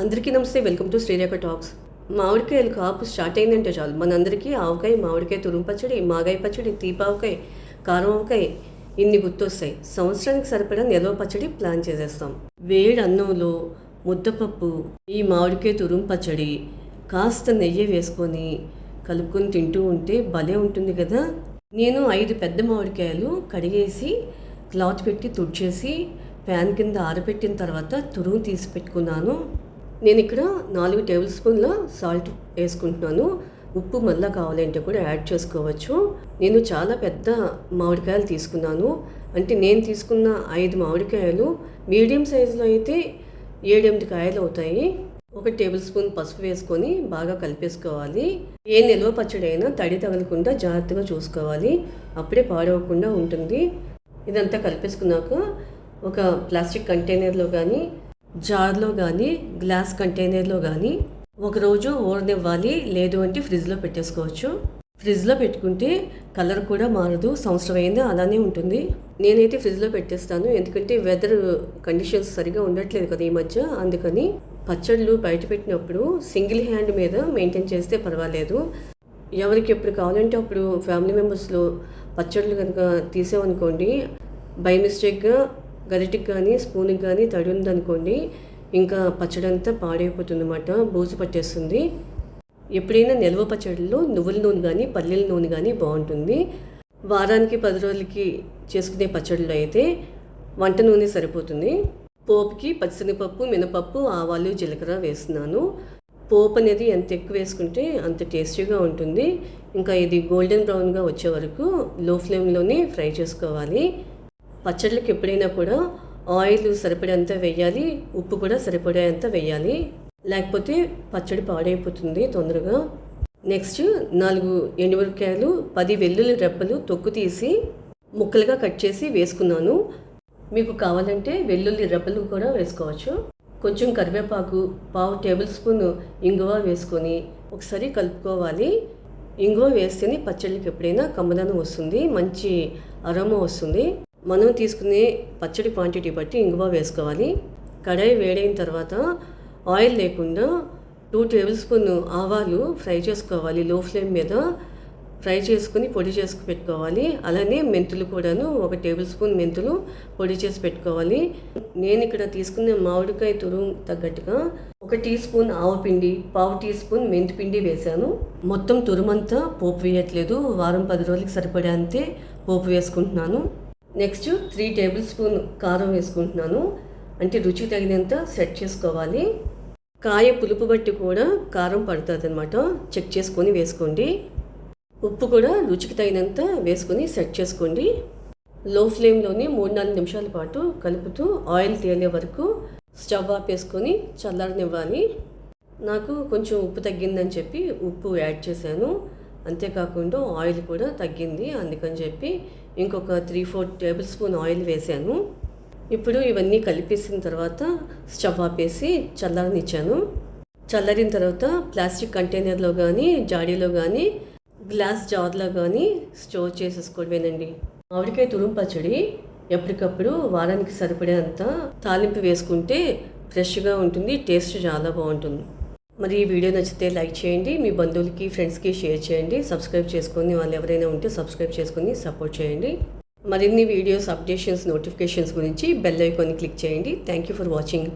అందరికీ నమస్తే. Welcome to Srirekha talks. మామిడికాయలు కాపు స్టార్ట్ అయిందంటే చాలు మనందరికీ ఆవకాయ, మామిడికాయ తురుము పచ్చడి, మాగాయ పచ్చడి, తీపావకాయ, కారం ఆవకాయ ఇన్ని గుర్తొస్తాయి. సంవత్సరానికి సరిపడా నిల్వ పచ్చడి ప్లాన్ చేసేస్తాం. వేడి అన్నంలో ముద్దపప్పు, ఈ మామిడికాయ తురుము పచ్చడి కాస్త నెయ్యి వేసుకొని కలుపుకొని తింటూ ఉంటే భలే ఉంటుంది కదా. నేను 5 పెద్ద మామిడికాయలు కడిగేసి క్లాత్ పెట్టి తుడిచేసి ప్యాన్ కింద ఆరబెట్టిన తర్వాత తురుము తీసి పెట్టుకున్నాను. నేను ఇక్కడ 4 టేబుల్ స్పూన్ల సాల్ట్ వేసుకుంటున్నాను. ఉప్పు మళ్ళీ కావాలంటే కూడా యాడ్ చేసుకోవచ్చు. నేను చాలా పెద్ద మామిడికాయలు తీసుకున్నాను. అంటే నేను తీసుకున్న 5 మామిడికాయలు మీడియం సైజులో అయితే 7-8 కాయలు అవుతాయి. 1 టేబుల్ స్పూన్ పసుపు వేసుకొని బాగా కలిపేసుకోవాలి. ఏ నిల్వ పచ్చడి అయినా తడి తగలకుండా జాగ్రత్తగా చూసుకోవాలి, అప్పుడే పాడవకుండా ఉంటుంది. ఇదంతా కలిపేసుకున్నాక ఒక ప్లాస్టిక్ కంటైనర్లో కానీ, జార్లో కానీ, గ్లాస్ కంటైనర్లో కానీ ఒకరోజు ఊరనివ్వాలి. లేదు అంటే ఫ్రిడ్జ్లో పెట్టేసుకోవచ్చు. ఫ్రిడ్జ్లో పెట్టుకుంటే కలర్ కూడా మారదు, సంవత్సరం అయినా అలానే ఉంటుంది. నేనైతే ఫ్రిడ్జ్లో పెట్టేస్తాను, ఎందుకంటే వెదర్ కండిషన్స్ సరిగా ఉండట్లేదు కదా ఈ మధ్య. అందుకని పచ్చళ్ళు బయట పెట్టినప్పుడు సింగిల్ హ్యాండ్ మీద మెయింటైన్ చేస్తే పర్వాలేదు. ఎవరికి ఎప్పుడు కావాలంటే అప్పుడు ఫ్యామిలీ మెంబర్స్లో పచ్చళ్ళు కనుక తీసామనుకోండి, బై మిస్టేక్గా గరిటికి కానీ స్పూన్కి కానీ తడి ఉందనుకోండి, ఇంకా పచ్చడి అంతా పాడైపోతుంది అన్నమాట, బూజు పట్టేస్తుంది. ఎప్పుడైనా నిల్వ పచ్చడిలో నువ్వుల నూనె కానీ పల్లీల నూనె కానీ బాగుంటుంది. వారానికి 10 రోజులకి చేసుకునే పచ్చడిలో అయితే వంట నూనె సరిపోతుంది. పోపుకి పచ్చిశనగపప్పు, మినపప్పు, ఆవాలు, జీలకర్ర వేస్తున్నాను. పోపు అనేది ఎంత ఎక్కువ వేసుకుంటే అంత టేస్టీగా ఉంటుంది. ఇంకా ఇది గోల్డెన్ బ్రౌన్గా వచ్చే వరకు లో ఫ్లేమ్లోనే ఫ్రై చేసుకోవాలి. పచ్చళ్ళకి ఎప్పుడైనా కూడా ఆయిల్ సరిపడేంత వేయాలి, ఉప్పు కూడా సరిపడేంత వేయాలి, లేకపోతే పచ్చడి పాడైపోతుంది తొందరగా. నెక్స్ట్ 4 ఎండుమిరపకాయలు, 10 వెల్లుల్లి రెబ్బలు తొక్కు తీసి ముక్కలుగా కట్ చేసి వేసుకున్నాను. మీకు కావాలంటే వెల్లుల్లి రెబ్బలు కూడా వేసుకోవచ్చు. కొంచెం కరివేపాకు, 1/2 టేబుల్ స్పూన్ ఇంగువ వేసుకొని ఒకసారి కలుపుకోవాలి. ఇంగువ వేస్తేనే పచ్చళ్ళకి ఎప్పుడైనా కమ్మదనం వస్తుంది, మంచి అరోమా వస్తుంది. మనం తీసుకునే పచ్చడి క్వాంటిటీ బట్టి ఇంగువ వేసుకోవాలి. కడాయి వేడైన తర్వాత ఆయిల్ లేకుండా 2 టేబుల్ స్పూన్ ఆవాలు ఫ్రై చేసుకోవాలి. లో ఫ్లేమ్ మీద ఫ్రై చేసుకుని పొడి చేసుకు పెట్టుకోవాలి. అలానే మెంతులు కూడాను 1 టేబుల్ స్పూన్ మెంతులు పొడి చేసి పెట్టుకోవాలి. నేను ఇక్కడ తీసుకున్న మామిడికాయ తురుము తగ్గట్టుగా 1 టీ స్పూన్ ఆవపిండి, 1/2 టీ స్పూన్ మెంతిపిండి వేశాను. మొత్తం తురుమంతా పోపు వేయట్లేదు, వారం 10 రోజులకి సరిపడే పోపు వేసుకుంటున్నాను. నెక్స్ట్ 3 టేబుల్ స్పూన్ కారం వేసుకుంటున్నాను. అంటే రుచికి తగినంత సెట్ చేసుకోవాలి. కాయ పులుపు బట్టి కూడా కారం పడుతుంది అనమాట, చెక్ చేసుకొని వేసుకోండి. ఉప్పు కూడా రుచికి తగినంత వేసుకొని సెట్ చేసుకోండి. లో ఫ్లేమ్లోనే 3-4 నిమిషాల పాటు కలుపుతూ ఆయిల్ తేలే వరకు స్టవ్ ఆపేసుకొని చల్లారనివ్వాలి. నాకు కొంచెం ఉప్పు తగ్గిందని చెప్పి ఉప్పు యాడ్ చేశాను. అంతేకాకుండా ఆయిల్ కూడా తగ్గింది, అందుకని చెప్పి ఇంకొక 3-4 టేబుల్ స్పూన్ ఆయిల్ వేసాను. ఇప్పుడు ఇవన్నీ కలిపేసిన తర్వాత స్టవ్ ఆపేసి చల్లారనిచ్చాను. చల్లారిన తర్వాత ప్లాస్టిక్ కంటైనర్లో కానీ, జాడీలో కానీ, గ్లాస్ జార్లో కానీ స్టోర్ చేసేసుకోవడమేనండి. మామిడికాయ తురుము పచ్చడి ఎప్పటికప్పుడు వారానికి సరిపడేంత తాలింపు వేసుకుంటే ఫ్రెష్గా ఉంటుంది, టేస్ట్ చాలా బాగుంటుంది. మరి ఈ వీడియో నచ్చితే లైక్ చేయండి, మీ బంధువులకి, ఫ్రెండ్స్కి షేర్ చేయండి. సబ్స్క్రైబ్ చేసుకొని వాళ్ళు ఎవరైనా ఉంటే సబ్స్క్రైబ్ చేసుకొని సపోర్ట్ చేయండి. మరిన్ని వీడియోస్, అప్డేషన్స్, నోటిఫికేషన్స్ గురించి బెల్ ఐకాన్ని క్లిక్ చేయండి. Thank you for watching.